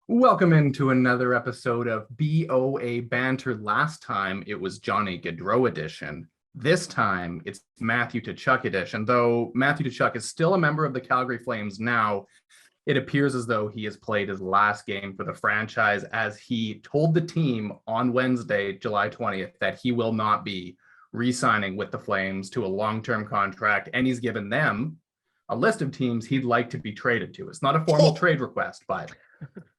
Welcome into another episode of BOA Banter. Last time it was Johnny Gaudreau edition. This time it's Matthew Tkachuk edition. Though Matthew Tkachuk is still a member of the Calgary Flames now, it appears as though he has played his last game for the franchise, as he told the team on Wednesday, July 20th, that he will not be re-signing with the Flames to a long-term contract, and he's given them a list of teams he'd like to be traded to. It's not a formal trade request, but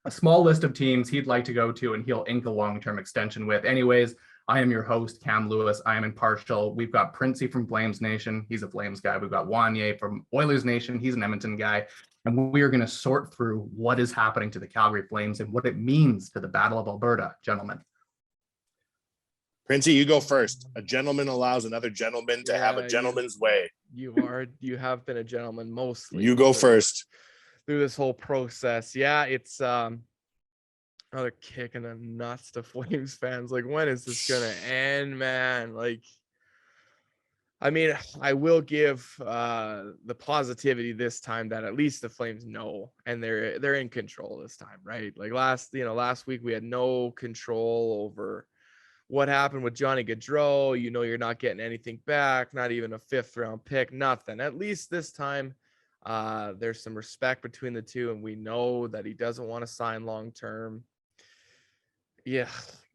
a small list of teams he'd like to go to and he'll ink a long-term extension with. Anyways, I am your host, Cam Lewis. I am impartial. We've got Printzy from Flames Nation. He's a Flames guy. We've got Wanye from Oilers Nation. He's an Edmonton guy. And we are going to sort through what is happening to the Calgary Flames and what it means to the Battle of Alberta, gentlemen. Printzy, you go first. A gentleman allows another gentleman to have a gentleman's way. You have been a gentleman mostly. You go first. Through this whole process. Yeah, it's another kick in the nuts to Flames fans. Like, when is this gonna end, man? Like, I mean, I will give the positivity this time that at least the Flames know and they're in control this time, right? Like last week we had no control over what happened with Johnny Gaudreau. You know, you're not getting anything back, not even a 5th round pick, nothing. At least this time there's some respect between the two, and we know that he doesn't want to sign long term. Yeah,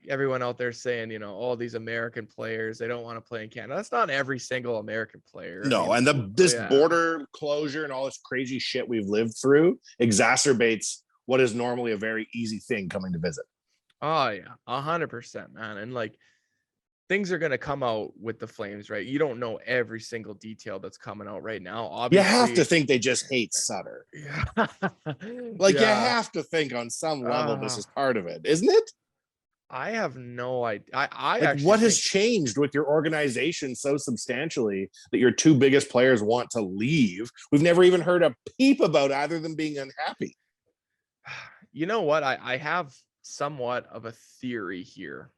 everyone out there saying, you know, all these American players, they don't want to play in Canada. That's not every single American player. No, I mean, and this border closure and all this crazy shit we've lived through exacerbates what is normally a very easy thing coming to visit. Oh yeah, 100%, man. And like, things are going to come out with the Flames, right? You don't know every single detail that's coming out right now. Obviously, you have to think they just hate Sutter. Yeah. You have to think on some level this is part of it, isn't it? I have no idea. I like, actually what has changed with your organization so substantially that your two biggest players want to leave? We've never even heard a peep about either of them being unhappy. You know what? I have somewhat of a theory here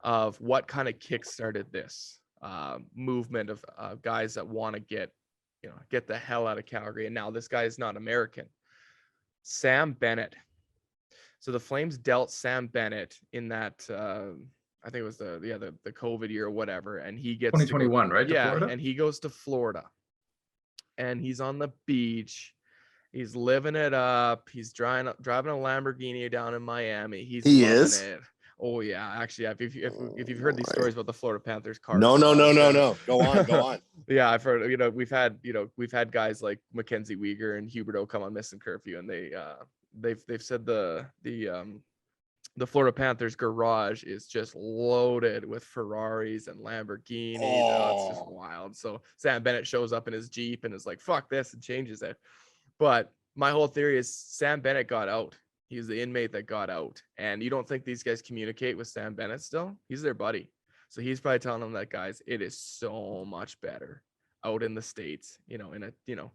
of what kind of kickstarted this movement of guys that want to get the hell out of Calgary. And now this guy is not American. Sam Bennett. So the Flames dealt Sam Bennett in that I think it was the COVID year or whatever, and he gets 2021, right? Yeah, and he goes to Florida, and he's on the beach. He's living it up. He's driving a Lamborghini down in Miami. He is it. Oh yeah, actually, if you've heard these stories about the Florida Panthers car. No. Go on. Yeah, I've heard. You know, we've had guys like Mackenzie Weegar and Huberto come on Missing Curfew, and they've said the Florida Panthers garage is just loaded with Ferraris and Lamborghinis. It's just wild. So Sam Bennett shows up in his Jeep and is like, "Fuck this," and changes it. But my whole theory is Sam Bennett got out. He's the inmate that got out. And you don't think these guys communicate with Sam Bennett still? He's their buddy. So he's probably telling them that, guys, it is so much better out in the States, in a,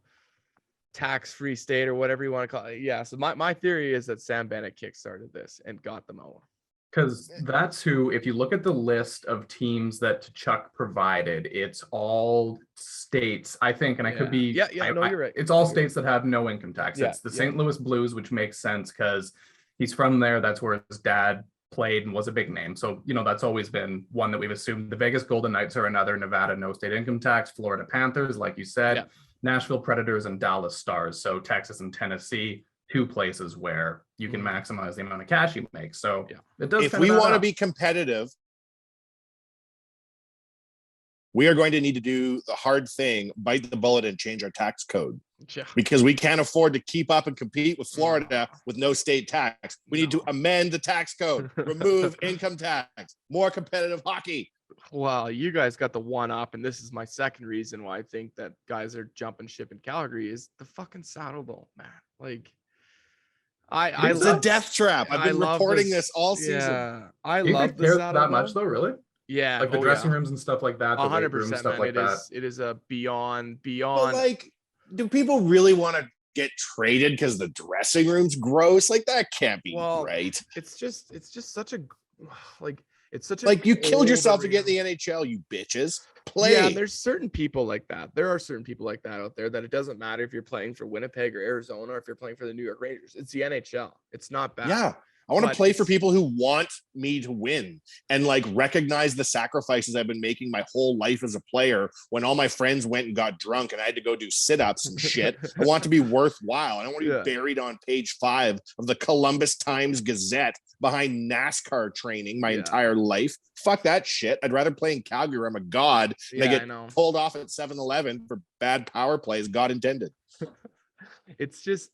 tax-free state or whatever you want to call it. Yeah. So my theory is that Sam Bennett kickstarted this and got them out. Because that's who, if you look at the list of teams that Tkachuk provided, it's all states, I think, and I could be... you're right. It's all states that have no income tax. It's the St. Louis Blues, which makes sense because he's from there. That's where his dad played and was a big name. So, that's always been one that we've assumed. The Vegas Golden Knights are another. Nevada, no state income tax. Florida Panthers, like you said. Nashville Predators and Dallas Stars. So Texas and Tennessee, two places where you can maximize the amount of cash you make. So it does. If we want to be competitive, we are going to need to do the hard thing, bite the bullet, and change our tax code. Because we can't afford to keep up and compete with Florida with no state tax. We need to amend the tax code, remove income tax, more competitive hockey. Well, you guys got the one up, and this is my second reason why I think that guys are jumping ship in Calgary is the fucking Saddledome, man. Like, It's a death trap. I've been reporting this all season. Yeah, I love the Saddledome that much though, really. Yeah, like the dressing rooms and stuff like that. 100%, stuff like that. It is a beyond. But like, do people really want to get traded because the dressing room's gross? Like, that can't be right. It's just such a like. It's such like you killed yourself to get in the NHL, you bitches. play. Yeah, there's certain people like that. There are certain people like that out there that it doesn't matter if you're playing for Winnipeg or Arizona or if you're playing for the New York Rangers. It's the NHL. It's not bad. Yeah. I want to But play for it's- people who want me to win and like recognize the sacrifices I've been making my whole life as a player when all my friends went and got drunk and I had to go do sit-ups and shit. I want to be worthwhile. I don't want to be buried on page 5 of the Columbus Times Gazette behind NASCAR training my entire life. Fuck that shit. I'd rather play in Calgary where I'm a god and they get pulled off at 7-Eleven for bad power plays, God intended. It's just,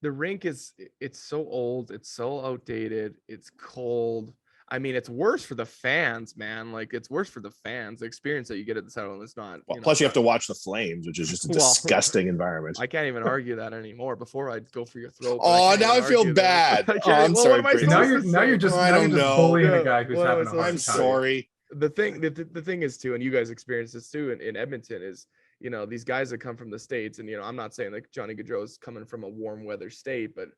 the rink it's so old, it's so outdated, it's cold. I mean, it's worse for the fans, man. Like, it's worse for the fans. The experience that you get at the Saddledome is not. Well, plus you have to watch the Flames, which is just a disgusting environment. I can't even argue that anymore. Before I'd go for your throat. Oh, now I feel bad. I'm sorry. Now you're just bullying a guy who's having a hard time. I'm sorry. The thing is too, and you guys experience this too in Edmonton, is, you know, these guys that come from the States, and, you know, I'm not saying like Johnny Gaudreau is coming from a warm weather state, but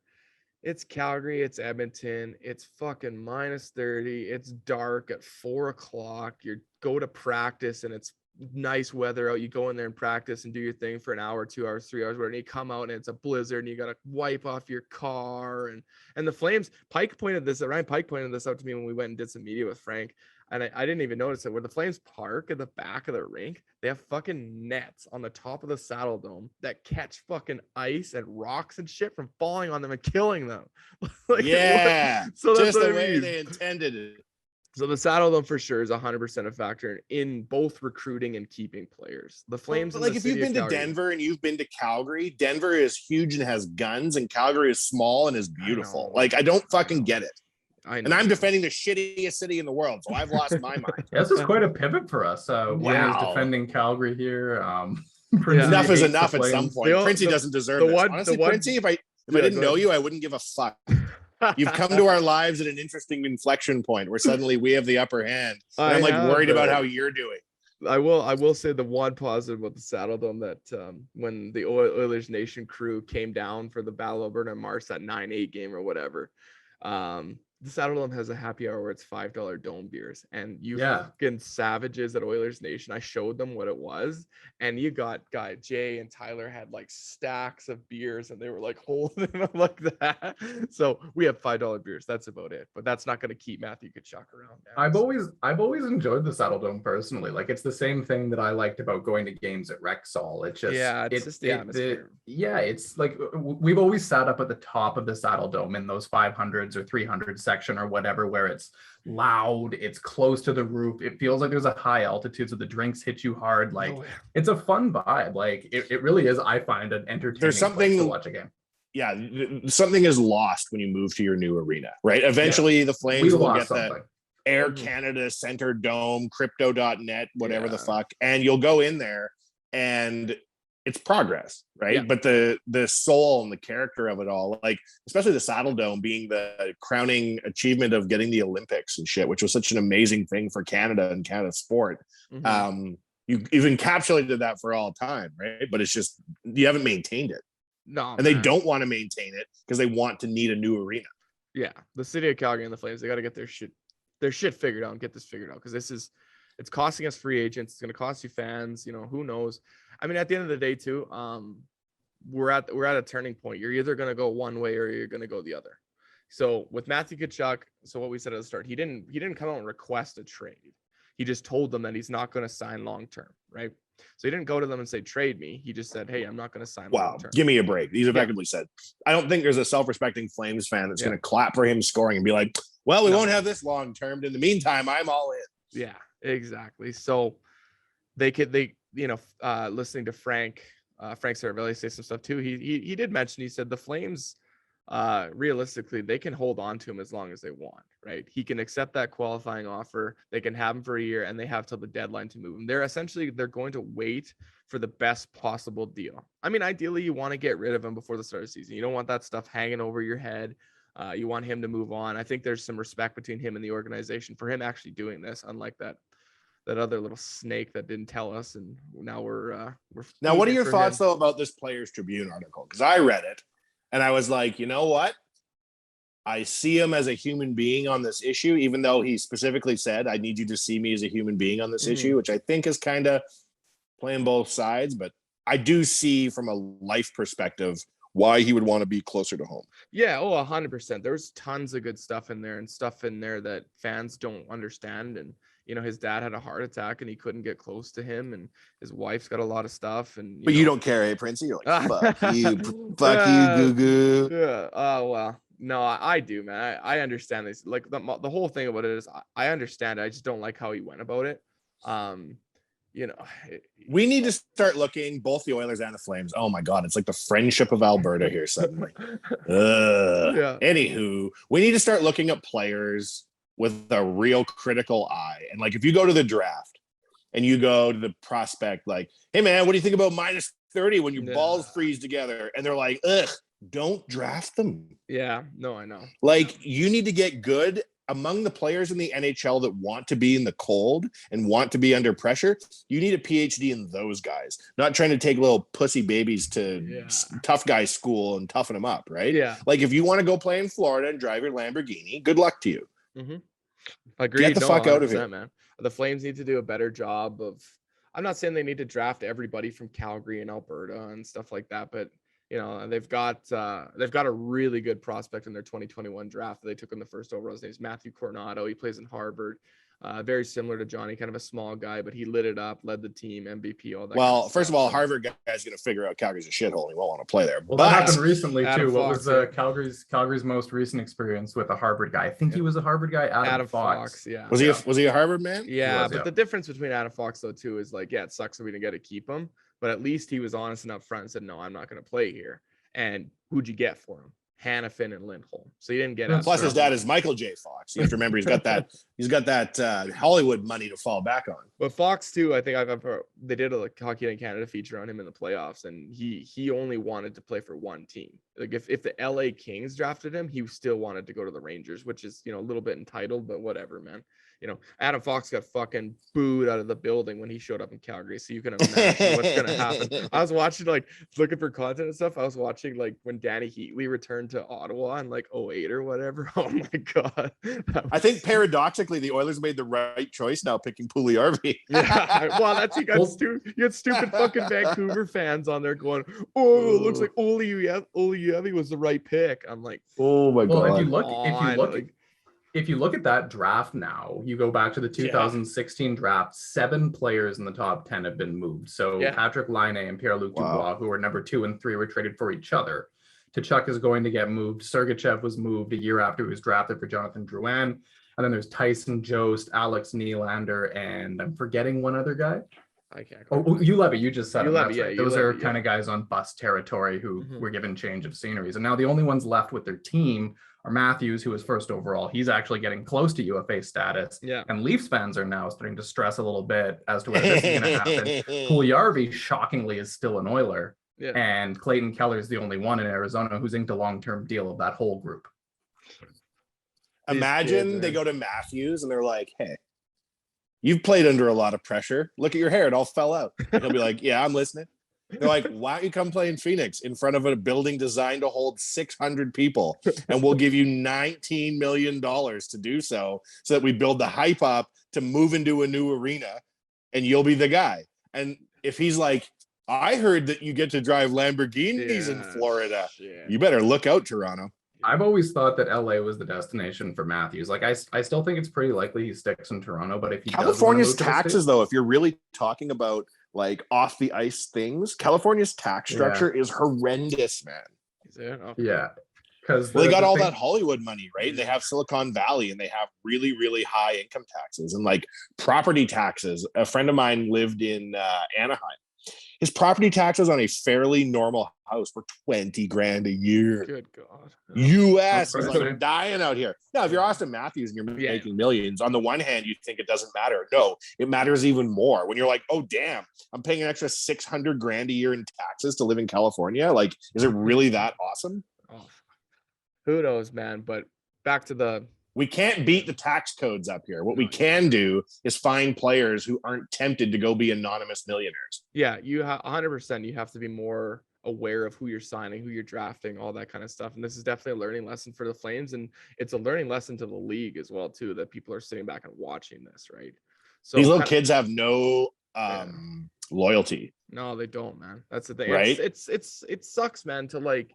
it's Calgary, it's Edmonton, it's fucking -30, it's dark at 4 o'clock. You go to practice and it's nice weather out. You go in there and practice and do your thing for an hour, 2 hours, 3 hours, whatever, and you come out and it's a blizzard and you got to wipe off your car. And the Flames, Ryan Pike pointed this out to me when we went and did some media with Frank. And I didn't even notice it. Where the Flames park at the back of the rink, they have fucking nets on the top of the Saddledome that catch fucking ice and rocks and shit from falling on them and killing them. Like, so that's just the way they intended it. So the Saddledome for sure is 100% a factor in both recruiting and keeping players. The Flames, like, if you've been to Denver and you've been to Calgary, Denver is huge and has guns, and Calgary is small and is beautiful. I don't fucking get it. And I'm defending the shittiest city in the world, so I've lost my mind. This is quite a pivot for us. Wayne is defending Calgary here. Enough is enough at some point. Printzy doesn't deserve this. Honestly, Printzy, if I didn't know you, I wouldn't give a fuck. You've come to our lives at an interesting inflection point where suddenly we have the upper hand. And I'm like worried about how you're doing. I will say the one positive about the Saddledome that when the Oilers Nation crew came down for the Battle of Alberta in March, that 9-8 game or whatever, the Saddledome has a happy hour where it's $5 dome beers, and you fucking savages at Oilers Nation. I showed them what it was, and you got Jay and Tyler had like stacks of beers, and they were like holding them like that. So we have $5 beers. That's about it. But that's not going to keep Matthew Tkachuk around. Now. I've always enjoyed the Saddledome personally. Like, it's the same thing that I liked about going to games at Rexall. It's just it's just the atmosphere. It's like we've always sat up at the top of the Saddledome in those 500s or 300s section or whatever, where it's loud, it's close to the roof, it feels like there's a high altitude, so the drinks hit you hard. Like, it's a fun vibe. Like, it really is. I find an entertaining there's something to watch a game. Something is lost when you move to your new arena, right? Eventually the Flames will get the Air Canada Center Dome, crypto.net, whatever the fuck, and you'll go in there and it's progress, right? But the soul and the character of it all, like especially the Saddledome being the crowning achievement of getting the Olympics and shit, which was such an amazing thing for Canada and Canada sport. You've encapsulated that for all time, right? But it's just you haven't maintained it. No, and they don't want to maintain it because they want to need a new arena. Yeah, the city of Calgary and the Flames, they got to get their shit figured out and get this figured out, because it's costing us free agents. It's going to cost you fans. You know, who knows? I mean, at the end of the day, too, we're at a turning point. You're either going to go one way or you're going to go the other. So with Matthew Tkachuk, so what we said at the start, he didn't come out and request a trade. He just told them that he's not going to sign long term, right? So he didn't go to them and say, trade me. He just said, hey, I'm not going to sign long term. Give me a break. He's effectively said, I don't think there's a self-respecting Flames fan that's going to clap for him scoring and be like, well, we won't have this long term. In the meantime, I'm all in. Yeah, exactly. So listening to Frank Saravelli say some stuff too. He did mention, he said the Flames, realistically, they can hold on to him as long as they want, right? He can accept that qualifying offer. They can have him for a year, and they have till the deadline to move him. They're going to wait for the best possible deal. I mean, ideally, you want to get rid of him before the start of the season. You don't want that stuff hanging over your head. You want him to move on. I think there's some respect between him and the organization for him actually doing this, unlike that other little snake that didn't tell us, and now we're now. What are your thoughts though about this Players Tribune article? Because I read it and I was like, you know what? I see him as a human being on this issue, even though he specifically said, I need you to see me as a human being on this issue, which I think is kind of playing both sides. But I do see from a life perspective why he would want to be closer to home. Yeah, 100%. There's tons of good stuff in there and stuff in there that fans don't understand. And, his dad had a heart attack and he couldn't get close to him, and his wife's got a lot of stuff. And you don't care, eh, Printzy? You're like, fuck you, goo goo. Yeah. Oh, well. No, I do, man. I understand this. Like the whole thing about it is I understand it. I just don't like how he went about it. We need to start looking, both the Oilers and the Flames. Oh my God, it's like the friendship of Alberta here suddenly. Yeah. Anywho, we need to start looking at players with a real critical eye. And like, if you go to the draft and you go to the prospect, like, hey man, what do you think about minus 30 when your balls freeze together? And they're like, ugh, don't draft them. Yeah, no, I know. Like, you need to get good among the players in the NHL that want to be in the cold and want to be under pressure. You need a PhD in those guys, not trying to take little pussy babies to tough guy school and toughen them up, right? Yeah. Like, if you want to go play in Florida and drive your Lamborghini, good luck to you. Agreed. Get the fuck out of here, man. The Flames need to do a better job of. I'm not saying they need to draft everybody from Calgary and Alberta and stuff like that, but they've got a really good prospect in their 2021 draft that they took in the first overall. His name's Matthew Coronado. He plays in Harvard. Very similar to Johnny, kind of a small guy, but he lit it up, led the team, MVP, all that. Well, first of all, Harvard guy's going to figure out Calgary's a shithole. He won't want to play there. Well, that happened recently too. What was Calgary's most recent experience with a Harvard guy? I think he was a Harvard guy. Adam Fox. Yeah. Was he a Harvard man? Yeah, but the difference between Adam Fox though too is like, it sucks that we didn't get to keep him, but at least he was honest and upfront and said, no, I'm not going to play here. And who'd you get for him? Hannafin and Lindholm. So you didn't get it. Plus his dad is Michael J. Fox. You have to remember he's got that Hollywood money to fall back on. But Fox too, I think I've heard, they did a Hockey Night Canada feature on him in the playoffs, and he only wanted to play for one team. Like if the LA Kings drafted him, he still wanted to go to the Rangers, which is a little bit entitled, but whatever, man. Adam Fox got fucking booed out of the building when he showed up in Calgary. So you can imagine what's going to happen. I was watching, looking for content and stuff. I was watching, when Danny Heatley returned to Ottawa in, 08 or whatever. Oh, my God. I think, paradoxically, the Oilers made the right choice now picking Puljujärvi. Yeah. Well, you got stupid fucking Vancouver fans on there going, oh, it looks like Puljujärvi was the right pick. I'm like, oh, my God. If you look at that draft now, you go back to the 2016 draft, 7 players in the top 10 have been moved. So Patrick Laine and Pierre-Luc Dubois, who were number 2 and 3, were traded for each other. Tkachuk is going to get moved. Sergachev was moved a year after he was drafted for Jonathan Drouin. And then there's Tyson Jost, Alex Nylander, and I'm forgetting one other guy. I can't. Ulevy, you just said Ulevy, right. Those are kind of guys on bus territory who were given change of sceneries. And now the only ones left with their team are Matthews, who was first overall. He's actually getting close to UFA status. Yeah. And Leafs fans are now starting to stress a little bit as to whether this is going to happen. Puljujärvi, shockingly, is still an Oiler. Yeah. And Clayton Keller is the only one in Arizona who's inked a long-term deal of that whole group. Imagine they go to Matthews and they're like, hey, you've played under a lot of pressure. Look at your hair. It all fell out. And he'll be like, yeah, I'm listening. They're like, why don't you come play in Phoenix in front of a building designed to hold 600 people, and we'll give you $19 million to do so that we build the hype up to move into a new arena, and you'll be the guy. And if he's like, I heard that you get to drive Lamborghinis in Florida, you better look out, Toronto. I've always thought that LA was the destination for Matthews. I still think it's pretty likely he sticks in Toronto, but if he California's taxes, though, if you're really talking about off the ice things, California's tax structure is horrendous, man. Is it? Okay. Yeah. Because they got all that Hollywood money, right? They have Silicon Valley and they have really, really high income taxes and property taxes. A friend of mine lived in Anaheim. His property taxes on a fairly normal house were $20,000 a year. Good God. US is dying out here. Now, if you're Austin Matthews and you're making millions, on the one hand, you think it doesn't matter. No, it matters even more when you're like, oh, damn, I'm paying an extra $600,000 a year in taxes to live in California. Is it really that awesome? Oh, who knows, man? But back to we can't beat the tax codes up here. What we can do is find players who aren't tempted to go be anonymous millionaires. Yeah, you 100%. You have to be more aware of who you're signing, who you're drafting, all that kind of stuff. And this is definitely a learning lesson for the Flames, and it's a learning lesson to the league as well too, that people are sitting back and watching this, right? So these little kids have no loyalty. No, they don't, man. That's the thing. Right? It sucks, man, to like,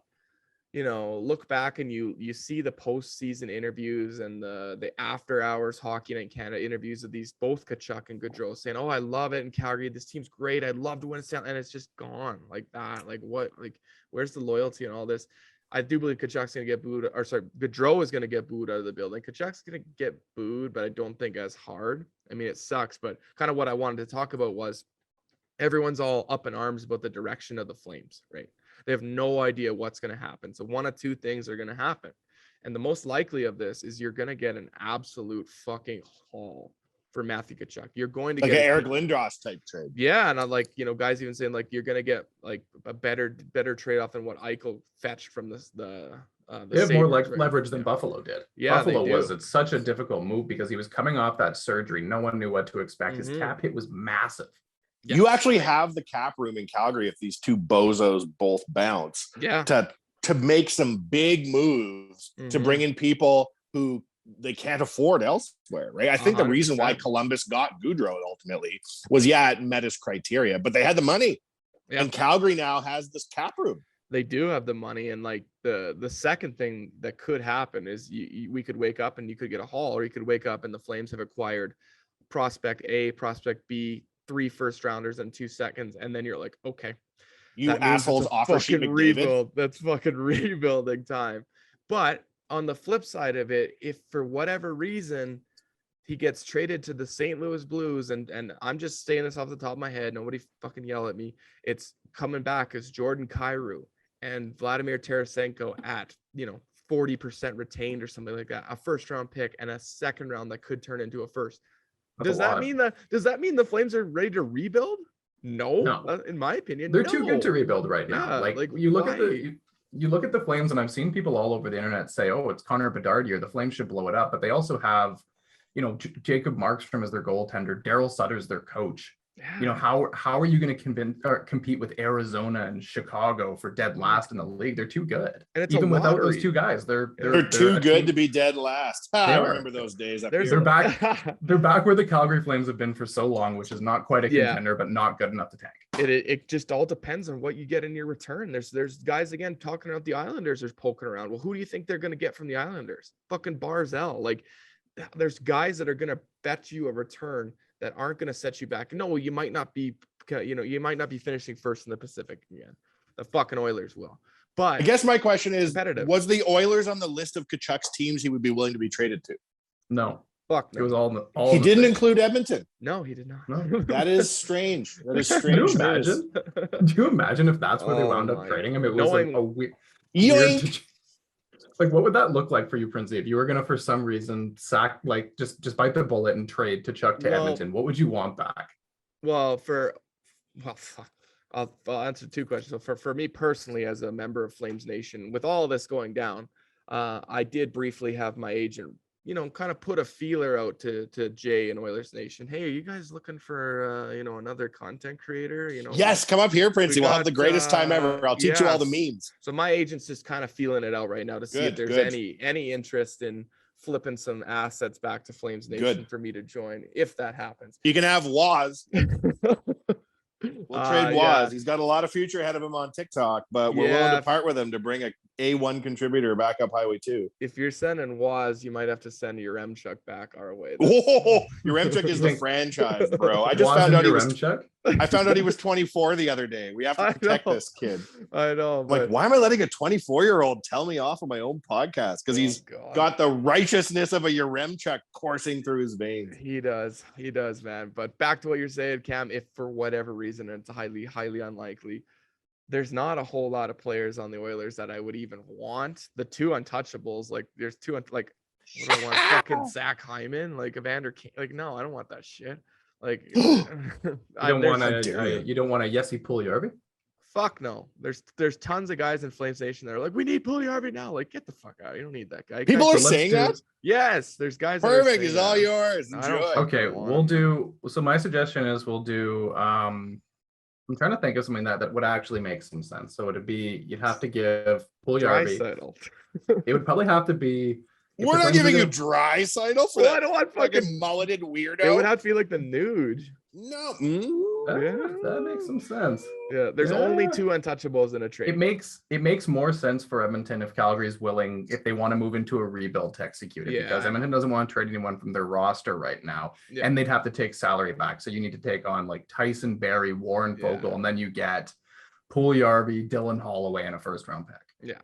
look back and you see the postseason interviews and the after hours Hockey Night in Canada interviews of these both Tkachuk and Gaudreau saying, "Oh, I love it in Calgary. This team's great. I'd love to win a Stanley," and it's just gone like that. Like what? Like where's the loyalty and all this? I do believe Tkachuk's gonna get booed, or sorry, Gaudreau is gonna get booed out of the building. Tkachuk's gonna get booed, but I don't think as hard. I mean, it sucks, but kind of what I wanted to talk about was everyone's all up in arms about the direction of the Flames, right? They have no idea what's going to happen. So one of two things are going to happen. And the most likely of this is you're going to get an absolute fucking haul for Matthew Tkachuk. You're going to like get an Eric Lindros type trade. Yeah. And I like, guys even saying like, you're going to get like a better trade off than what Eichel fetched from the they have more Sabres, right? leverage than Buffalo did. Yeah, Buffalo was it's such a difficult move because he was coming off that surgery. No one knew what to expect. His cap hit was massive. Yes. You actually have the cap room in Calgary if these two bozos both bounce. Yeah. To make some big moves to bring in people who they can't afford elsewhere, right? I think 100%. The reason why Columbus got Gaudreau ultimately was, it met his criteria, but they had the money. Yeah. And Calgary now has this cap room. They do have the money, and like the second thing that could happen is we could wake up and you could get a haul, or you could wake up and the Flames have acquired prospect A, prospect B, 3 first rounders and 2 seconds, and then you're like, okay, you assholes offer sheet rebuild. That's fucking rebuilding time. But on the flip side of it, if for whatever reason he gets traded to the St. Louis Blues, and I'm just saying this off the top of my head, nobody fucking yell at me, it's coming back as Jordan Kyrou and Vladimir Tarasenko at 40% retained or something like that, a first round pick and a second round that could turn into a first. Does that mean the Flames are ready to rebuild? No. In my opinion, they're too good to rebuild right now. Yeah, you look at you look at the Flames, and I've seen people all over the internet say, "Oh, it's Connor Bedard year. The Flames should blow it up." But they also have, Jacob Markstrom as their goaltender, Daryl Sutter's their coach. Yeah. How are you going to compete with Arizona and Chicago for dead last in the league? They're too good. And it's even without those two guys, they're too good to be dead last. I remember those days. They're back. They're back where the Calgary Flames have been for so long, which is not quite a contender, but not good enough to tank. It just all depends on what you get in your return. There's guys again talking about the Islanders. There's poking around. Well, who do you think they're going to get from the Islanders? Fucking Barzell. Like, there's guys that are going to bet you a return that aren't going to set you back. No, you might not be, you might not be finishing first in the Pacific again. The fucking Oilers will. But I guess my question is, was the Oilers on the list of Tkachuk's teams he would be willing to be traded to? No. Fuck. No. It was all he didn't include Edmonton. No, he did not. No. That is strange. That is strange. Do you imagine if that's where they wound up trading him? It was like a weird like, what would that look like for you, Printzy, if you were gonna, for some reason, just bite the bullet and trade Tkachuk to Edmonton? What would you want back? Fuck. I'll answer 2 questions. So for me personally, as a member of Flames Nation, with all of this going down, I did briefly have my agent, kind of put a feeler out to Jay and Oilers Nation. Hey, are you guys looking for another content creator? Yes, come up here, Printzy. We'll have the greatest time ever. I'll teach you all the memes. So my agent's just kind of feeling it out right now to see if there's any interest in flipping some assets back to Flames Nation for me to join, if that happens. You can have Waz. We'll trade Waz. Yeah. He's got a lot of future ahead of him on TikTok, but we're willing to part with him to bring a A1 contributor back up Highway 2. If you're sending Waz, you might have to send your Remchuk back our way. Whoa, your Remchuk is the franchise, bro. I just found out I found out he was 24 the other day. We have to protect this kid. I know. Like, why am I letting a 24-year-old tell me off of my own podcast? Because he's got the righteousness of a Yaremchuk coursing through his veins. He does, man. But back to what you're saying, Cam, if for whatever reason, and it's highly, highly unlikely, there's not a whole lot of players on the Oilers that I would even want. The 2 untouchables, like there's 2, like, what do I want? Fucking Zach Hyman, like Evander Kane. Like, no, I don't want that shit. Like, you don't want a Jesse Puljujarvi? Fuck no. There's tons of guys in Flames Nation that are like, we need Puljujarvi now. Like, get the fuck out. You don't need that guy. People are saying that? Yes, there's guys. Perfect. He's all yours. Enjoy. Okay, we'll do. So my suggestion is we'll do I'm trying to think of something that would actually make some sense. So it'd be you'd have to give Puljujärvi. Draisaitl. It would probably have to be. We're not giving you Draisaitl for Well, I that don't want fucking mulleted weirdo. It would have to be like the nude. No. That makes some sense. Yeah, there's only 2 untouchables in a trade. It makes more sense for Edmonton if Calgary is willing, if they want to move into a rebuild, to execute it, because Edmonton doesn't want to trade anyone from their roster right now, and they'd have to take salary back. So you need to take on like Tyson Barrie, Warren Foegele, and then you get Puljujärvi, Dylan Holloway, and a first-round pick. Yeah,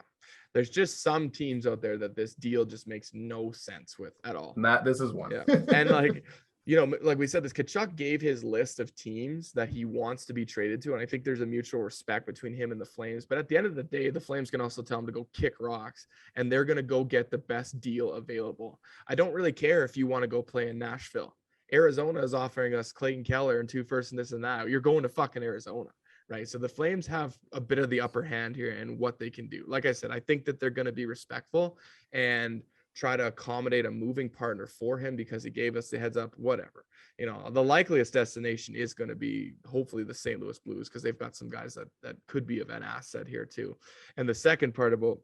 there's just some teams out there that this deal just makes no sense with at all. And this is one. Yeah, and like. Like we said, this Tkachuk gave his list of teams that he wants to be traded to. And I think there's a mutual respect between him and the Flames. But at the end of the day, the Flames can also tell him to go kick rocks, and they're going to go get the best deal available. I don't really care if you want to go play in Nashville. Arizona is offering us Clayton Keller and 2 firsts and this and that. You're going to fucking Arizona, right? So the Flames have a bit of the upper hand here and what they can do. Like I said, I think that they're going to be respectful and try to accommodate a moving partner for him because he gave us the heads up, whatever. The likeliest destination is going to be hopefully the St. Louis Blues, because they've got some guys that could be of an asset here too. And the second part about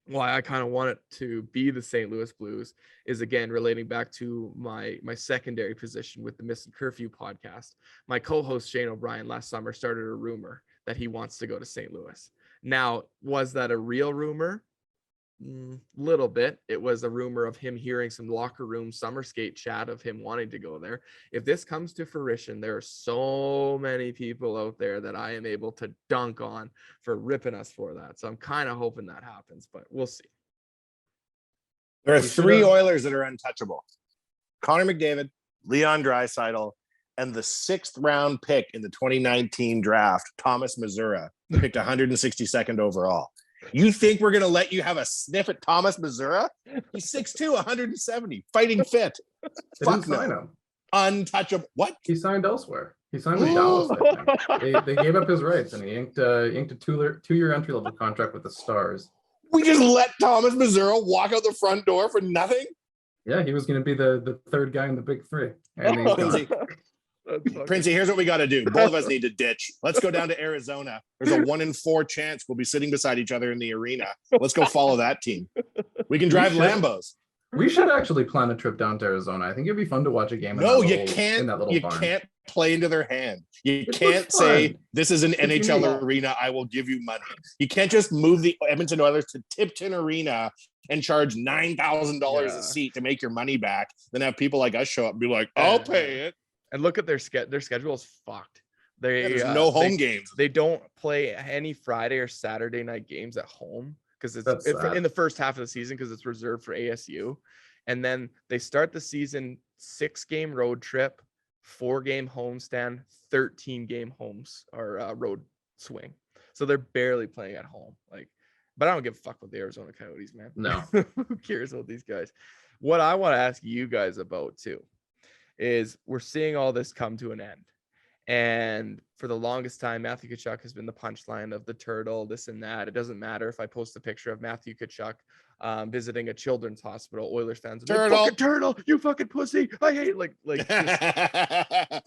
why I kind of want it to be the St. Louis Blues is, again, relating back to my secondary position with the Missing Curfew podcast. My co-host Shane O'Brien last summer started a rumor that he wants to go to St. Louis. Now, was that a real rumor? Little bit. It was a rumor of him hearing some locker room summer skate chat of him wanting to go there. If this comes to fruition, there are so many people out there that I am able to dunk on for ripping us for that. So I'm kind of hoping that happens, but we'll see. There are 3 Oilers that are untouchable: Connor McDavid, Leon Draisaitl, and the 6th round pick in the 2019 draft, Thomas Mazura, picked 162nd overall. You think we're going to let you have a sniff at Thomas Mazura? He's 6'2", 170, fighting fit. Fuck no. Untouchable. What? He signed elsewhere. He signed with Dallas, I think. They gave up his rights, and he inked a 2-year entry-level contract with the Stars. We just let Thomas Mazura walk out the front door for nothing? Yeah, he was going to be the 3rd guy in the big 3. And he's gone. Printzy, here's what we got to do. Both of us need to ditch. Let's go down to Arizona. There's a 1 in 4 chance we'll be sitting beside each other in the arena. Let's go follow that team. We can drive Lambos. We should actually plan a trip down to Arizona. I think it'd be fun to watch a game. No, you can't. You can't play into their hand. You can't say this is an NHL arena. I will give you money. You can't just move the Edmonton Oilers to Tipton Arena and charge $9,000 a seat to make your money back. Then have people like us show up and be like, "I'll pay it." And look at their schedule is fucked. There's no home games. They don't play any Friday or Saturday night games at home because it's in the first half of the season because it's reserved for ASU. And then they start the season 6-game road trip, 4-game homestand, 13-game road swing. So they're barely playing at home. But I don't give a fuck with the Arizona Coyotes, man. No. Who cares about these guys? What I want to ask you guys about too is we're seeing all this come to an end. And for the longest time, Matthew Tkachuk has been the punchline of the turtle, this and that. It doesn't matter if I post a picture of Matthew Tkachuk visiting a children's hospital. Oilers fans are like, fucking turtle, you fucking pussy. I hate we did that.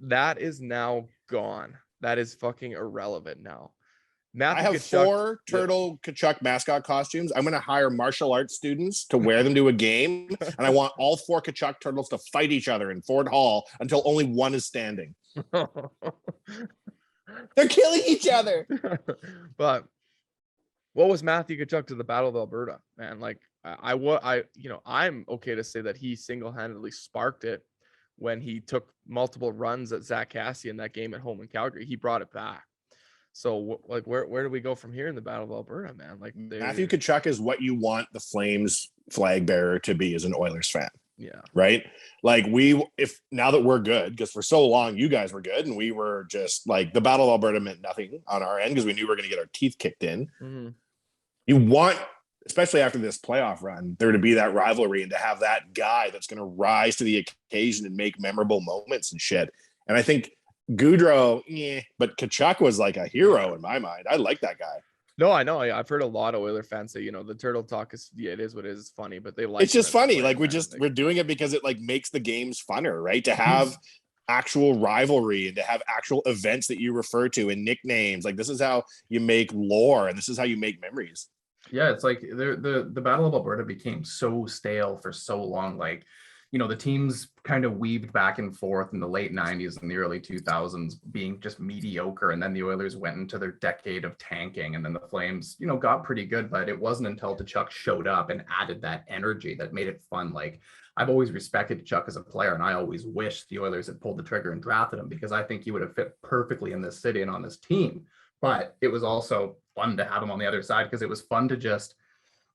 That is now gone. That is fucking irrelevant now. Matthew I have Tkachuk, 4 Turtle Tkachuk mascot costumes. I'm going to hire martial arts students to wear them to a game. And I want all 4 Tkachuk turtles to fight each other in Ford Hall until only one is standing. They're killing each other. But what was Matthew Tkachuk to the Battle of Alberta, man? I'm okay to say that he single-handedly sparked it when he took multiple runs at Zach Cassidy in that game at home in Calgary. He brought it back. So where do we go from here in the Battle of Alberta, man? Matthew Tkachuk is what you want the Flames flag bearer to be as an Oilers fan. Yeah. Right. If now that we're good, because for so long you guys were good and we were just the Battle of Alberta meant nothing on our end because we knew we were going to get our teeth kicked in. Mm-hmm. You want, especially after this playoff run, there to be that rivalry and to have that guy that's going to rise to the occasion and make memorable moments and shit. And I think Gaudreau, but Tkachuk was like a hero in my mind. I like that guy. No, I know. I've heard a lot of Oiler fans say, the turtle talk is, it is what it is. It's funny, but they like it's just funny. We're doing it because it makes the games funner, right? To have actual rivalry and to have actual events that you refer to and nicknames. Like, this is how you make lore and this is how you make memories. Yeah, it's like the Battle of Alberta became so stale for so long. Like, the teams kind of weaved back and forth in the late 90s and the early 2000s being just mediocre. And then the Oilers went into their decade of tanking. And then the Flames, got pretty good. But it wasn't until Tkachuk showed up and added that energy that made it fun. Like, I've always respected Tkachuk as a player, and I always wish the Oilers had pulled the trigger and drafted him, because I think he would have fit perfectly in this city and on this team. But it was also fun to have him on the other side, because it was fun to just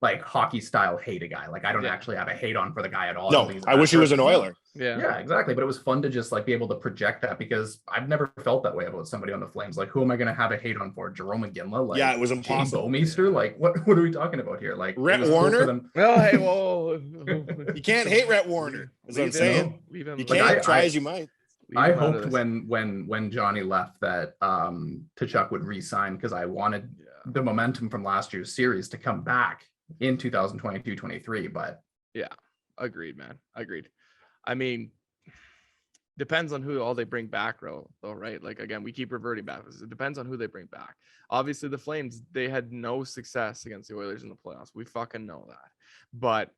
like hockey style hate a guy. Like, I don't actually have a hate on for the guy at all. No, I wish he was an Oiler. Yeah, exactly. But it was fun to just like be able to project that, because I've never felt that way about somebody on the Flames. Like, who am I going to have a hate on for? Jerome McGinley? Like, Yeah, it was impossible. Bowmeister? Like, what are we talking about here? Like, Rhett it was cool Warner? for them. Oh, hey, whoa. You can't hate Rhett Warner, is what I'm saying. You Like, can't try as you might. I hoped when Johnny left that Tkachuk would re-sign, because I wanted the momentum from last year's series to come back in 2022-23. But yeah, agreed, man. Agreed. I mean, depends on who all they bring back, though, right? Like, again, we keep reverting back. It depends on who they bring back. Obviously, the Flames, they had no success against the Oilers in the playoffs. We fucking know that. But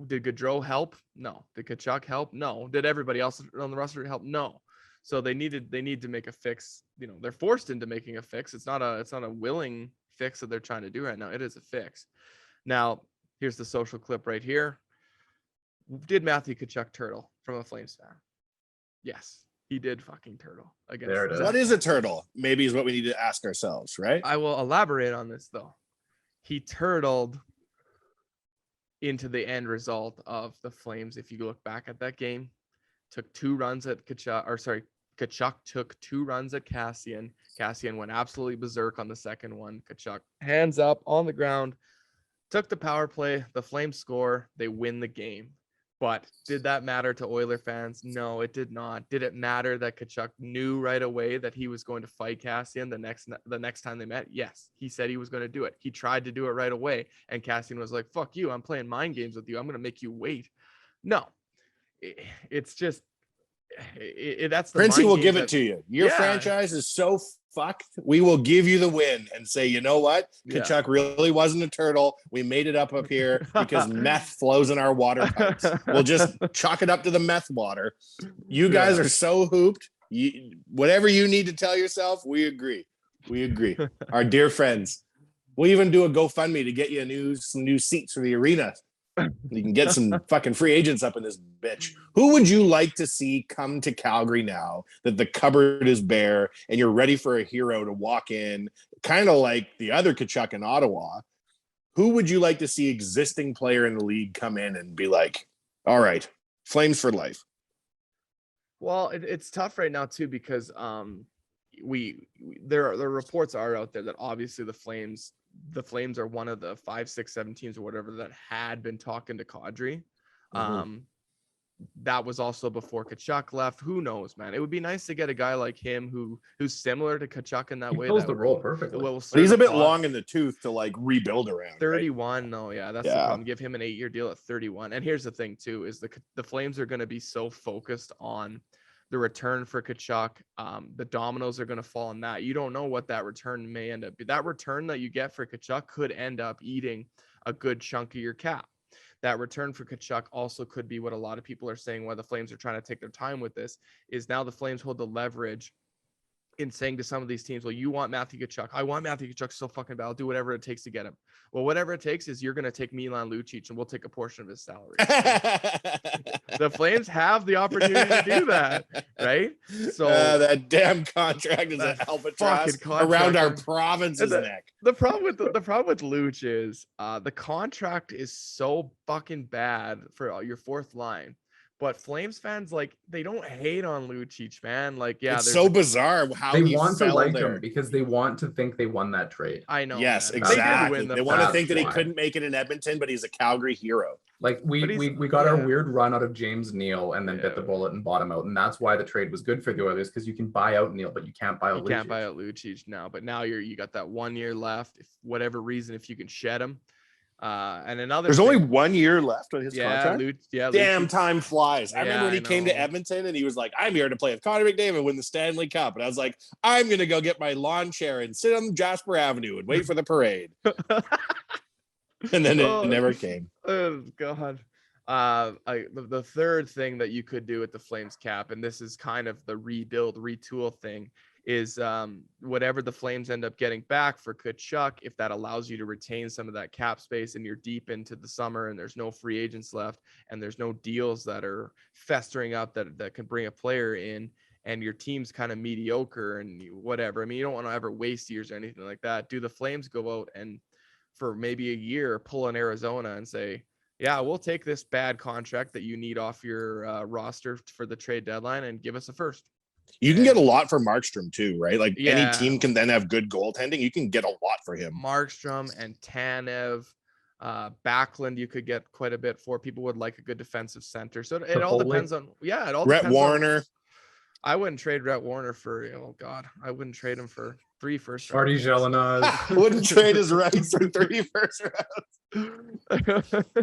did Gaudreau help? No. Did Tkachuk help? No. Did everybody else on the roster help? No. So they need to make a fix. They're forced into making a fix. It's not a willing fix that they're trying to do right now. It is a fix. Now, here's the social clip right here. Did Matthew Tkachuk turtle from a Flames fan? Yes, he did fucking turtle. There it is. What is a turtle? Maybe is what we need to ask ourselves, right? I will elaborate on this, though. He turtled into the end result of the Flames. If you look back at that game, took 2 runs at Tkachuk took 2 runs at Kassian. Kassian went absolutely berserk on the second one. Tkachuk, hands up on the ground, took the power play. The Flames score. They win the game. But did that matter to Oiler fans? No, it did not. Did it matter that Tkachuk knew right away that he was going to fight Kassian the next time they met? Yes, he said he was going to do it. He tried to do it right away, and Kassian was like, "Fuck you! I'm playing mind games with you. I'm going to make you wait." No, it's just that's the Printzy will give it to you. Your franchise is so fucked. We will give you the win and say, you know what? Tkachuk really wasn't a turtle. We made it up here because meth flows in our water pipes. We'll just chalk it up to the meth water. You guys are so hooped. Whatever you need to tell yourself, we agree. We agree. Our dear friends. We'll even do a GoFundMe to get you some new seats for the arena. You can get some fucking free agents up in this bitch. Who would you like to see come to Calgary now that the cupboard is bare and you're ready for a hero to walk in, kind of like the other Tkachuk in Ottawa? Who would you like to see existing player in the league come in and be like, all right, Flames for life? Well, it's tough right now too, because there reports are out there that obviously the Flames are one of the 5, 6, 7 teams or whatever that had been talking to Kadri. That was also before Tkachuk left. Who knows, man? It would be nice to get a guy like him who's similar to Tkachuk in that way. He fills the role perfectly. But he's a bit long in the tooth to like rebuild around. 31, right? though. Yeah, that's the problem. Give him an 8-year deal at 31. And here's the thing too, is the Flames are going to be so focused on the return for Tkachuk. The dominoes are going to fall on that. You don't know what that return may end up. That return that you get for Tkachuk could end up eating a good chunk of your cap. That return for Tkachuk also could be what a lot of people are saying, why the Flames are trying to take their time with this, is now the Flames hold the leverage in saying to some of these teams, well, you want Matthew Tkachuk. I want Matthew Tkachuk so fucking bad. I'll do whatever it takes to get him. Well, whatever it takes is you're going to take Milan Lucic and we'll take a portion of his salary. The Flames have the opportunity to do that, right? So that damn contract is an albatross around our province's neck. The problem with Luch is the contract is so fucking bad for your fourth line. But Flames fans, like, they don't hate on Lucic, man. Like, yeah, it's so bizarre how they want to like him because they want to think they won that trade. I know. Yes, man. exactly. They want to think that he couldn't make it in Edmonton, but he's a Calgary hero. Like we got our weird run out of James Neal and then bit the bullet and bought him out, and that's why the trade was good for the Oilers, because you can buy out Neal, but you can't buy out. You can't buy out Lucic now, but now you got that 1 year left. If whatever reason, if you can shed him. And another There's thing, only 1 year left on his contract. Damn, Lucci. time flies. I remember when he I came to know. Edmonton and he was like, I'm here to play with Connor McDavid and win the Stanley Cup. And I was like, I'm going to go get my lawn chair and sit on Jasper Avenue and wait for the parade. And then it never came. Oh, God. The third thing that you could do with the Flames cap, and this is kind of the rebuild, retool thing, is whatever the Flames end up getting back for Tkachuk, if that allows you to retain some of that cap space and you're deep into the summer and there's no free agents left and there's no deals that are festering up that can bring a player in, and your team's kind of mediocre and whatever. I mean, you don't want to ever waste years or anything like that. Do the Flames go out and for maybe a year pull in Arizona and say, yeah, we'll take this bad contract that you need off your roster for the trade deadline and give us a first? You can get a lot for Markstrom too, right? Like Yeah. any team can then have good goaltending. You can get a lot for him. Markstrom and Tanev, Backlund, you could get quite a bit for. People would like a good defensive center. So it all depends on, it all Rhett depends Warner. I wouldn't trade Rhett Warner for, oh God, I wouldn't trade him for 3 first Artie rounds. Jelenaz. Wouldn't trade his rights for 3 first rounds.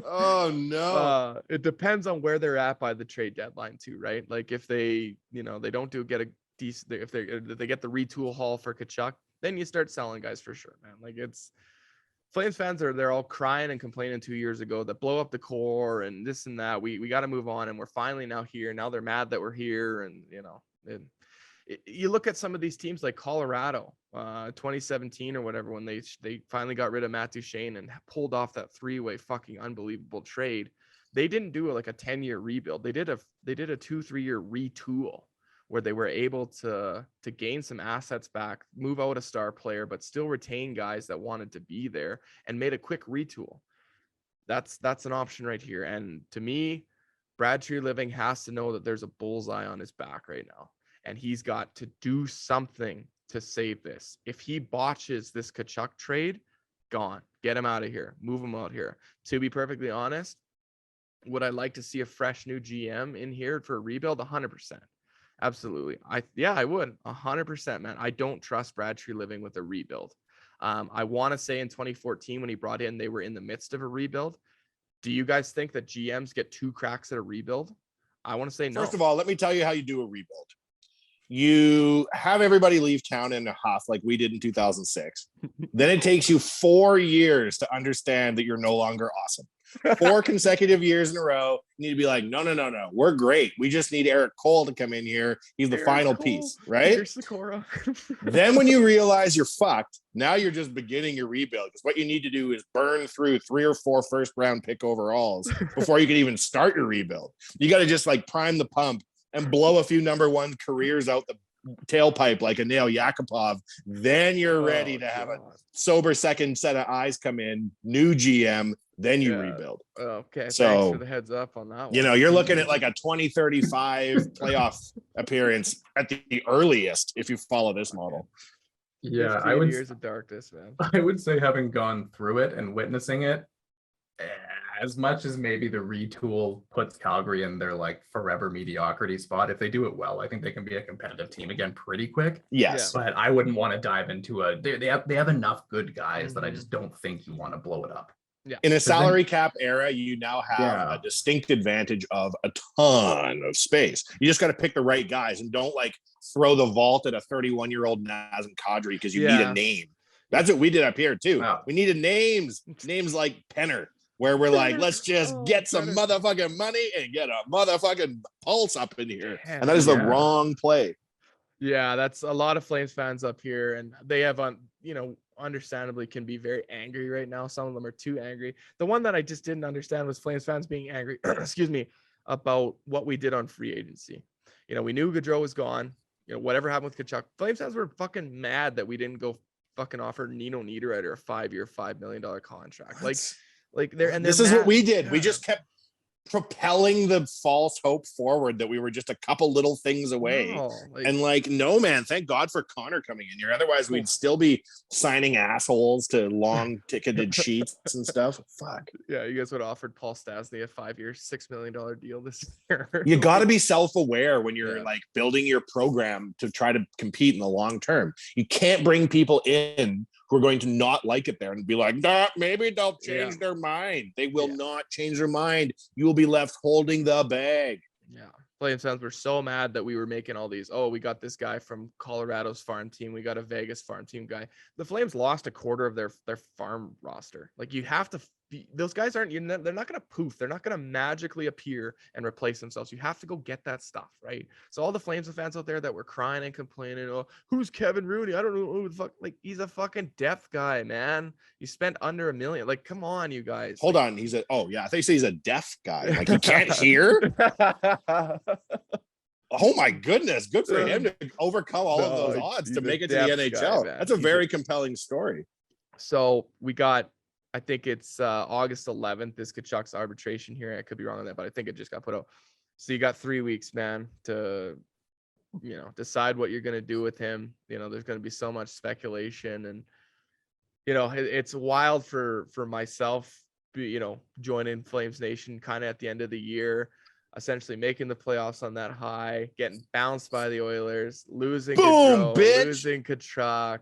Oh no. It depends on where they're at by the trade deadline too, right? Like if they, they don't get a decent, if they get the retool haul for Tkachuk, then you start selling guys for sure, man. Like it's Flames fans they're all crying and complaining 2 years ago that blow up the core and this and that. We got to move on, and we're finally now here. Now they're mad that we're here, and you look at some of these teams like Colorado, 2017 or whatever, when they finally got rid of Matt Duchene and pulled off that 3-way fucking unbelievable trade. They didn't do like a 10-year rebuild. They did a 2-3 year retool where they were able to gain some assets back, move out a star player, but still retain guys that wanted to be there, and made a quick retool. That's an option right here. And to me, Brad Treliving has to know that there's a bullseye on his back right now, and he's got to do something to save this. If he botches this Tkachuk trade, gone. Get him out of here. Move him out here. To be perfectly honest, would I like to see a fresh new GM in here for a rebuild? 100%. Absolutely. I would 100%, man. I don't trust Brad Treliving with a rebuild. I want to say in 2014 when he brought in, they were in the midst of a rebuild. Do you guys think that GMs get 2 cracks at a rebuild? I want to say no. First of all, let me tell you how you do a rebuild. You have everybody leave town in a huff like we did in 2006. Then it takes you 4 years to understand that you're no longer awesome. 4 consecutive years in a row, you need to be like, no, we're great. We just need Eric Cole to come in here. He's the final piece, right? Then when you realize you're fucked, now you're just beginning your rebuild. Because what you need to do is burn through 3 or 4 first-round pick overalls before you can even start your rebuild. You got to just like prime the pump and blow a few number 1 careers out the tailpipe like a Nail Yakupov. Then you're ready to have a sober second set of eyes come in, new GM, then you rebuild. Okay, so thanks for the heads up on that one. You're looking at like a 2035 playoff appearance at the earliest if you follow this model. Yeah, 15 years of darkness, man. I would say, having gone through it and witnessing it, as much as maybe the retool puts Calgary in their like forever mediocrity spot, if they do it well, I think they can be a competitive team again pretty quick. Yes. But I wouldn't want to dive into they have enough good guys that I just don't think you want to blow it up. Yeah. In a salary cap era, you now have a distinct advantage of a ton of space. You just got to pick the right guys and don't like throw the vault at a 31-year-old Nazem Kadri because you need a name. That's what we did up here too. Wow. We needed names like Penner, where we're like, let's just get some motherfucking money and get a motherfucking pulse up in here. And that is the wrong play. Yeah, that's a lot of Flames fans up here, and they have understandably can be very angry right now. Some of them are too angry. The one that I just didn't understand was Flames fans being angry, excuse me, about what we did on free agency. We knew Gaudreau was gone. Whatever happened with Tkachuk, Flames fans were fucking mad that we didn't go fucking offer Nino Niederreiter a 5-year, $5 million contract. This is what we did. We just kept propelling the false hope forward that we were just a couple little things away. No, man, thank God for Connor coming in here. Otherwise we'd still be signing assholes to long ticketed sheets and stuff. Fuck. Yeah, you guys would have offered Paul Stastny a 5-year, $6 million deal this year. You got to be self-aware when you're building your program to try to compete in the long term. You can't bring people in who are going to not like it there and be like, nah, maybe they'll change their mind. They will not change their mind. You will be left holding the bag. Yeah. Flames fans were so mad that we were making all these. Oh, we got this guy from Colorado's farm team. We got a Vegas farm team guy. The Flames lost a quarter of their farm roster. Like, you have to. Those guys aren't. They're not going to poof. They're not going to magically appear and replace themselves. You have to go get that stuff, right? So all the Flames fans out there that were crying and complaining, oh, who's Kevin Rooney? I don't know who the fuck. Like, he's a fucking depth guy, man. You spent under $1 million. Like, come on, you guys. Hold on. I thought you say he's a deaf guy. Like, he can't hear. Oh my goodness. Good for him to overcome all of those odds to make it to the NHL. That's a very compelling story. So we got, I think it's August 11th, this Tkachuk's arbitration here. I could be wrong on that, but I think it just got put out. So you got 3 weeks, man, to, decide what you're going to do with him. There's going to be so much speculation, and, it's wild for myself, joining Flames Nation kind of at the end of the year, essentially making the playoffs on that high, getting bounced by the Oilers, losing losing Tkachuk.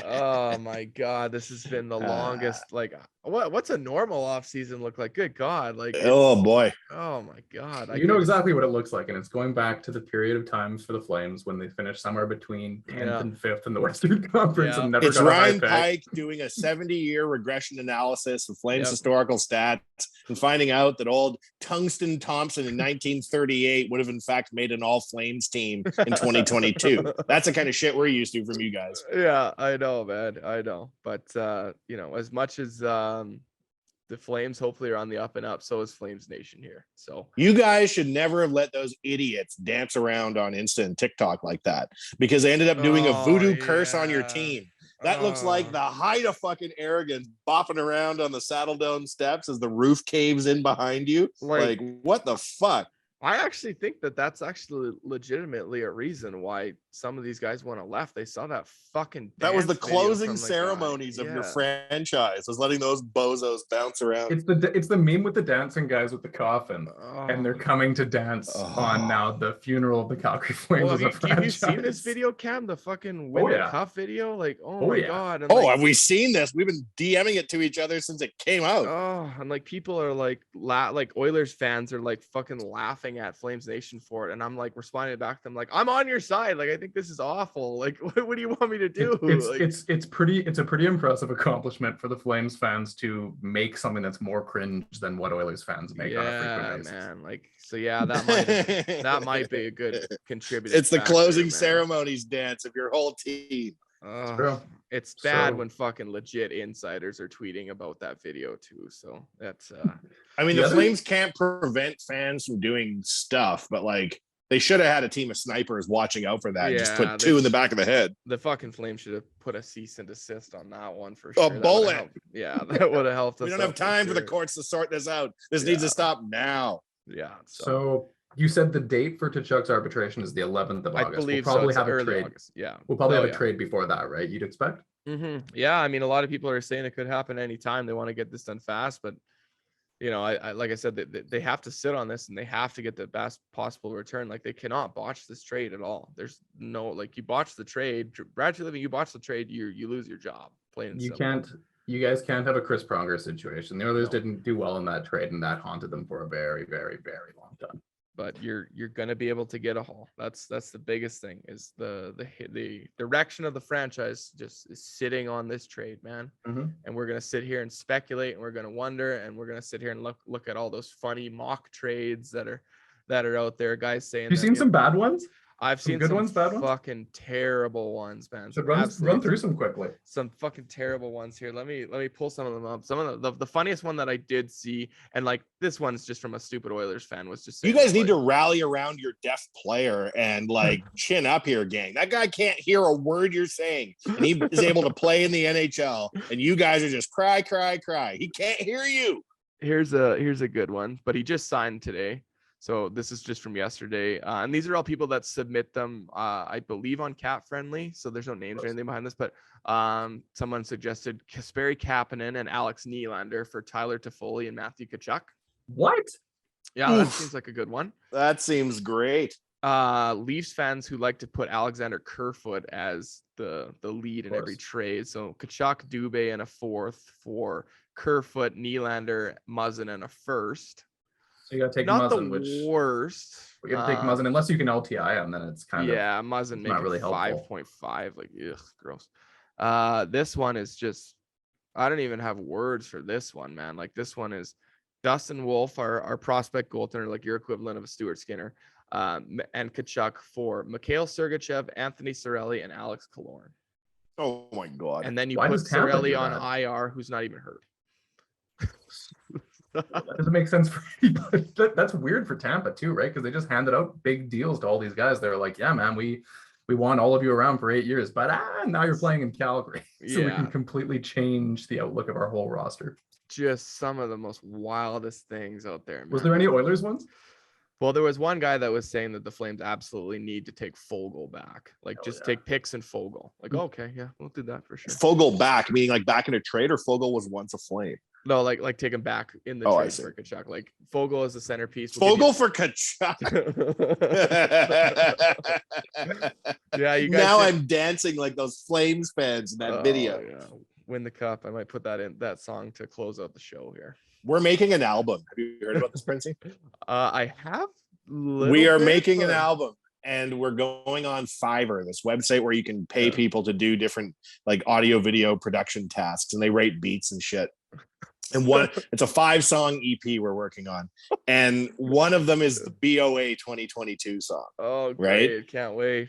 Oh my God, this has been the longest. Like, what's a normal off season look like? Good God, like, oh boy, oh my God, you know exactly what it looks like, and it's going back to the period of times for the Flames when they finished somewhere between 10th and 5th in the Western Conference and never it's got Ryan a high Pike doing a 70-year regression analysis of Flames historical stats and finding out that old Tungsten Thompson in 1938 would have in fact made an all Flames team in 2022. That's the kind of shit we're used to from you guys. Yeah, I know, man. I know. But as much as the Flames hopefully are on the up and up, so is Flames Nation here. So you guys should never have let those idiots dance around on Insta and TikTok like that, because they ended up doing a voodoo curse on your team. That looks like the height of fucking arrogance, bopping around on the Saddledome steps as the roof caves in behind you. Like what the fuck? I actually think that's actually legitimately a reason why some of these guys went left. They saw that fucking that was the closing ceremonies of your franchise, was letting those bozos bounce around. It's the meme with the dancing guys with the coffin, and they're coming to dance on now the funeral of the Calgary Flames as a franchise. Have you seen this video, Cam? The fucking win the cup video? Like, my God. And have we seen this? We've been DMing it to each other since it came out. Oh, and like people are like Oilers fans are like fucking laughing at Flames Nation for it, and I'm like responding back to them like, I'm on your side. Like, I think this is awful. Like, what do you want me to do? It's a pretty impressive accomplishment for the Flames fans to make something that's more cringe than what Oilers fans make on a frequent basis. Man. Like, so that might be a good contributor. It's the closing ceremonies dance of your whole team. It's bad when fucking legit insiders are tweeting about that video too. So that's I mean, the Flames can't prevent fans from doing stuff, but like, they should have had a team of snipers watching out for that. And just put two in the back of the head. The fucking Flames should have put a cease and desist on that one for sure. A bullet. That would have helped us. We don't have time for the courts to sort this out. This needs to stop now. Yeah. So you said the date for Tkachuk's arbitration is the 11th of August. I believe we'll probably so. have a trade. August. Yeah. We'll probably have a trade before that, right? You'd expect? Mm-hmm. Yeah. I mean, a lot of people are saying it could happen anytime. They want to get this done fast, but I like I said, they have to sit on this and they have to get the best possible return. Like, they cannot botch this trade at all. There's no, like, you botch the trade, Bradley Living, you botch the trade, you lose your job. You guys can't have a Chris Pronger situation. The Oilers didn't do well in that trade, and that haunted them for a very, very, very long time. But you're gonna be able to get a haul. That's the biggest thing, is the direction of the franchise just is sitting on this trade, man. Mm-hmm. And we're gonna sit here and speculate, and we're gonna wonder, and we're gonna sit here and look at all those funny mock trades that are out there. Guys saying, you seen some bad ones? I've seen good some ones, bad ones? Fucking terrible ones, man. So run through some quickly. Some fucking terrible ones here. Let me pull some of them up. Some of the funniest one that I did see, and like, this one's just from a stupid Oilers fan, was just saying, you guys need to rally around your deaf player and like chin up here, gang. That guy can't hear a word you're saying, and he is able to play in the NHL, and you guys are just cry. He can't hear you. Here's a good one, but he just signed today. So this is just from yesterday. And these are all people that submit them, I believe, on Cat Friendly. So there's no names or anything behind this, but someone suggested Kasperi Kapanen and Alex Nylander for Tyler Toffoli and Matthew Tkachuk. What? Yeah, that seems like a good one. That seems great. Leafs fans who like to put Alexander Kerfoot as the lead in every trade. So Tkachuk, Dubé, and a fourth for Kerfoot, Nylander, Muzzin, and a first. So you got to take not Muzzin, the worst. We got to take Muzzin unless you can LTI him, then it's kind of Muzzin making really 5.5. Like, ugh, gross. This one is just, I don't even have words for this one, man. Like, this one is Dustin Wolf, our prospect goaltender, like your equivalent of a Stuart Skinner, and Tkachuk for Mikhail Sergachev, Anthony Cirelli, and Alex Killorn. Oh my God. And then you put Cirelli on IR, who's not even hurt. That doesn't make sense for anybody. That's weird for Tampa too, right? Because they just handed out big deals to all these guys. They're like, yeah, man, we want all of you around for 8 years, but now you're playing in Calgary. So we can completely change the outlook of our whole roster. Just some of the most wildest things out there, man. Was there any Oilers ones? Well, there was one guy that was saying that the Flames absolutely need to take Fogle back. Like, take Picks and Fogle. Like, okay, yeah, we'll do that for sure. Fogle back, meaning like back in a trade, or Fogle was once a Flame? No, like take him back in the trade for Tkachuk. Like, Fogle is the centerpiece. Fogle for Tkachuk. Yeah, you guys. Now I'm dancing like those Flames fans in that video. Yeah. Win the cup. I might put that song to close out the show here. We're making an album. Have you heard about this, Printzy? I have. We are making an album, and we're going on Fiverr, this website where you can pay people to do different like audio video production tasks, and they rate beats and shit. And it's a 5-song EP we're working on, and one of them is the BOA 2022 song. Oh, great. Right? Can't wait.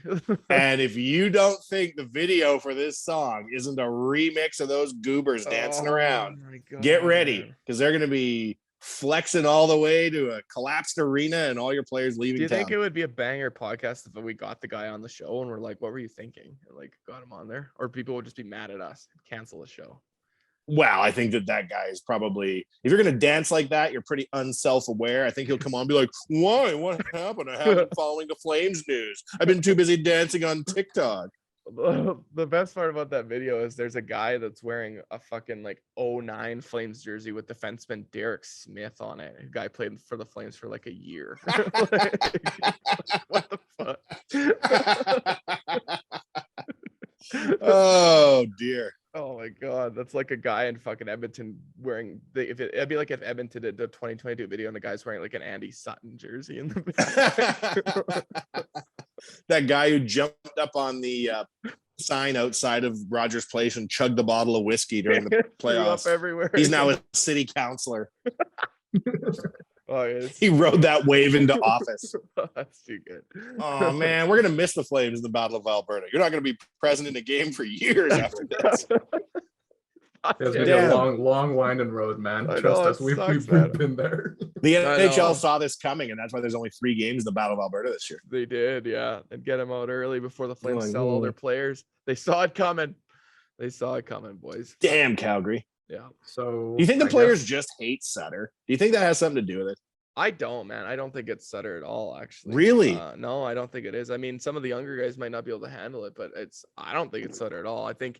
And if you don't think the video for this song isn't a remix of those goobers dancing around, get ready, because they're going to be flexing all the way to a collapsed arena and all your players leaving. Do you think it would be a banger podcast if we got the guy on the show and we're like, what were you thinking? And like got him on there, or people would just be mad at us and cancel the show? Well, I think that guy is probably, if you're going to dance like that, you're pretty unself-aware. I think he'll come on and be like, why? What happened? I haven't been following the Flames news. I've been too busy dancing on TikTok. The best part about that video is there's a guy that's wearing a fucking like 09 Flames jersey with defenseman Derek Smith on it. A guy played for the Flames for like a year. What the fuck? Oh, dear. Oh my God, that's like a guy in fucking Edmonton wearing it'd be like if Edmonton did the 2022 video and the guy's wearing like an Andy Sutton jersey in the back. That guy who jumped up on the sign outside of Rogers Place and chugged a bottle of whiskey during the playoffs. Everywhere. He's now a city councilor. Oh, yeah, he rode that wave into office. That's too good. Oh man, we're gonna miss the Flames in the Battle of Alberta. You're not gonna be present in a game for years after this. It's gonna be a long winding road, man. Trust us, we've been there. The NHL saw this coming, and that's why there's only 3 games in the Battle of Alberta this year. They did, yeah, and get them out early before the Flames sell all their players. They saw it coming. They saw it coming, boys. Damn, Calgary. Yeah. So do you think the players just hate Sutter? Do you think that has something to do with it? I don't, man. I don't think it's Sutter at all, actually. Really? No, I don't think it is. I mean, some of the younger guys might not be able to handle it, but I don't think it's Sutter at all. I think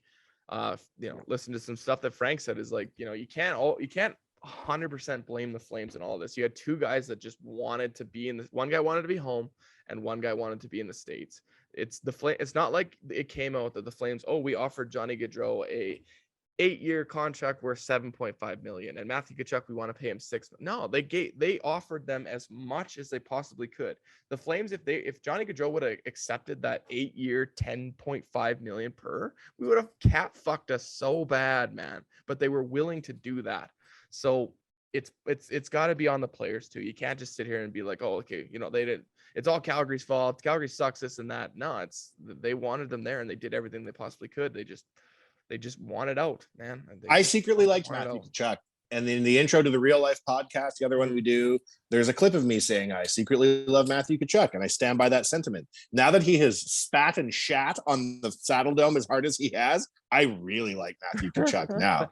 listen to some stuff that Frank said is like, you can't 100% blame the Flames in all this. You had 2 guys that just wanted to be one guy wanted to be home and one guy wanted to be in the States. It's not like it came out that the Flames, we offered Johnny Gaudreau a 8-year contract worth $7.5 million, and Matthew Tkachuk, we want to pay him $6 million. No, they offered them as much as they possibly could. The Flames, if Johnny Gaudreau would have accepted that 8-year $10.5 million per, we would have cat fucked us so bad, man. But they were willing to do that. So it's got to be on the players too. You can't just sit here and be like, oh, okay, they didn't. It's all Calgary's fault. Calgary sucks, this and that. No, they wanted them there, and they did everything they possibly could. They just wanted out, man. I secretly liked Matthew Tkachuk. And in the intro to the Real Life podcast, the other one we do, there's a clip of me saying I secretly love Matthew Tkachuk, and I stand by that sentiment. Now that he has spat and shat on the Saddledome as hard as he has, I really like Matthew Tkachuk now.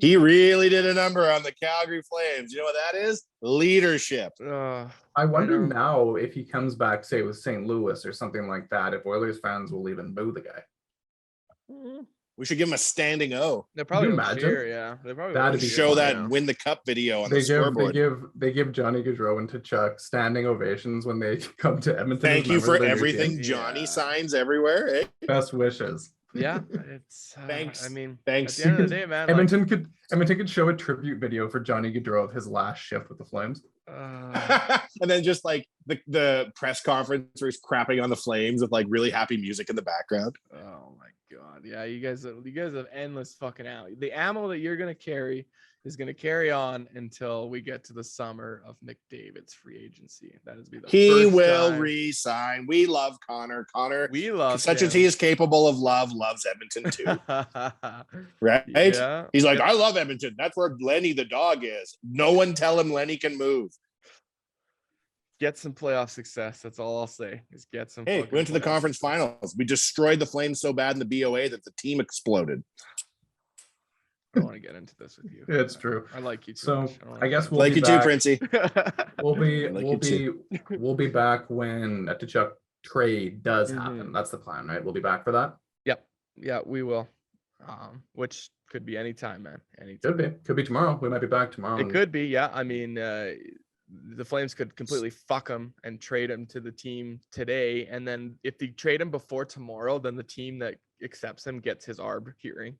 He really did a number on the Calgary Flames. You know what that is? Leadership. I wonder now if he comes back, say, with St. Louis or something like that, if Oilers fans will even boo the guy. We should give him a standing O. They probably you will imagine? cheer, yeah. They probably That'd will be cheer, Show that yeah. win the cup video on the They scoreboard. give Johnny Gaudreau and Tkachuk standing ovations when they come to Edmonton. Thank as you members for of their new everything, team. Johnny Yeah. signs everywhere. Eh? Best wishes. Yeah, it's Thanks. I mean, Thanks. at the end of the day, man, Edmonton could show a tribute video for Johnny Gaudreau of his last shift with the Flames. And then just like the press conference where he's crapping on the Flames with like really happy music in the background. oh my god, yeah, you guys have endless fucking ammo. The ammo that you're gonna carry is gonna carry on until we get to the summer of McDavid's free agency. That is be the He first will time. resign. We love Connor. Connor, We love such him. as he is capable of love, loves Edmonton too. Right? Yeah. He's like, I love Edmonton. That's where Lenny the dog is. No one tell him Lenny can move. Get some playoff success. That's all I'll say. Is get some. Hey, fucking we went to the playoff conference success. finals. We destroyed the Flames so bad in the BOA that the team exploded. I don't want to get into this with you. It's true. I like you too So much. don't wanna I guess get we'll Like be you too, back. Printzy. We'll be back when a Tkachuk trade does happen. Mhm. That's the plan, right? We'll be back for that. Yeah, we will. Which could be anytime, man. Anytime. Could be tomorrow. We might be back tomorrow. It could be, yeah. I mean, the Flames could completely fuck him and trade him to the team today, and then if they trade him before tomorrow, then the team that accepts him gets his ARB hearing.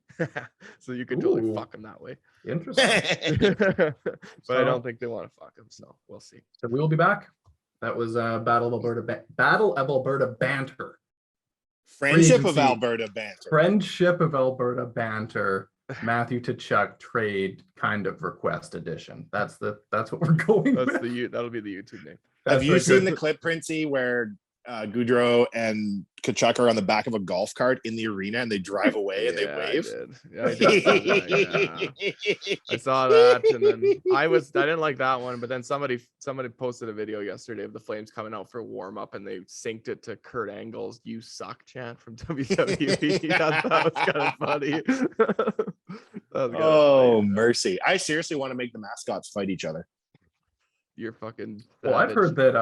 So you could totally Ooh. fuck him that way. Interesting. But I So- don't think they want to fuck him, so we'll see. So we will be back. That was Battle of Alberta. Battle of Alberta banter. Friendship of Agency. Alberta banter. Friendship of Alberta banter. Matthew Tkachuk trade kind of request edition. That's what we're going That's with. that'll be the YouTube name. Have That's you like seen good- the clip, Printzy, where Gaudreau and Tkachuk are on the back of a golf cart in the arena and they drive away and they wave? I did. Yeah, I did see that, yeah. I saw that, and then I didn't like that one, but then somebody posted a video yesterday of the Flames coming out for warm up, and they synced it to Kurt Angle's "You Suck" chant from WWE. I thought that was kind of funny. That was kinda Oh, funny. mercy. I seriously want to make the mascots fight each other. You're fucking. Well, I've savage. heard that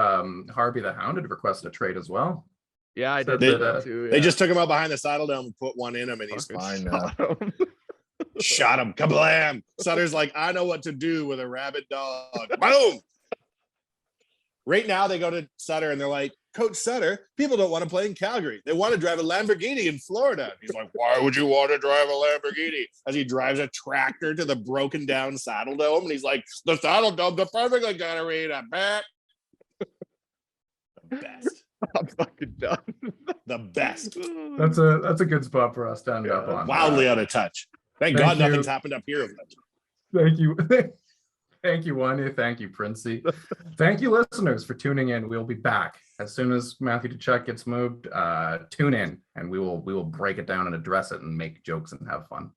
Harvey the Hound had requested a trade as well. Yeah, I said did that, that too. They yeah. just took him out behind the Saddledome and put one in him, and he's Fucking fine now. shot him. Shot him. Kablam. Sutter's like, I know what to do with a rabid dog. Boom. Right now, they go to Sutter and they're like, Coach Sutter, people don't want to play in Calgary. They want to drive a Lamborghini in Florida. He's like, why would you want to drive a Lamborghini? As he drives a tractor to the broken down Saddledome. And he's like, the Saddledome, the perfectly good arena. Bet. The best. I'm fucking done. The best. That's a good spot for us to end up on. Wildly out of touch. Thank Thank God you. nothing's happened up here of late. Thank you. Thank you, Wanya. Thank you, Printzy. Thank you, listeners, for tuning in. We'll be back as soon as Matthew Tkachuk gets moved. Tune in, and we will break it down and address it and make jokes and have fun.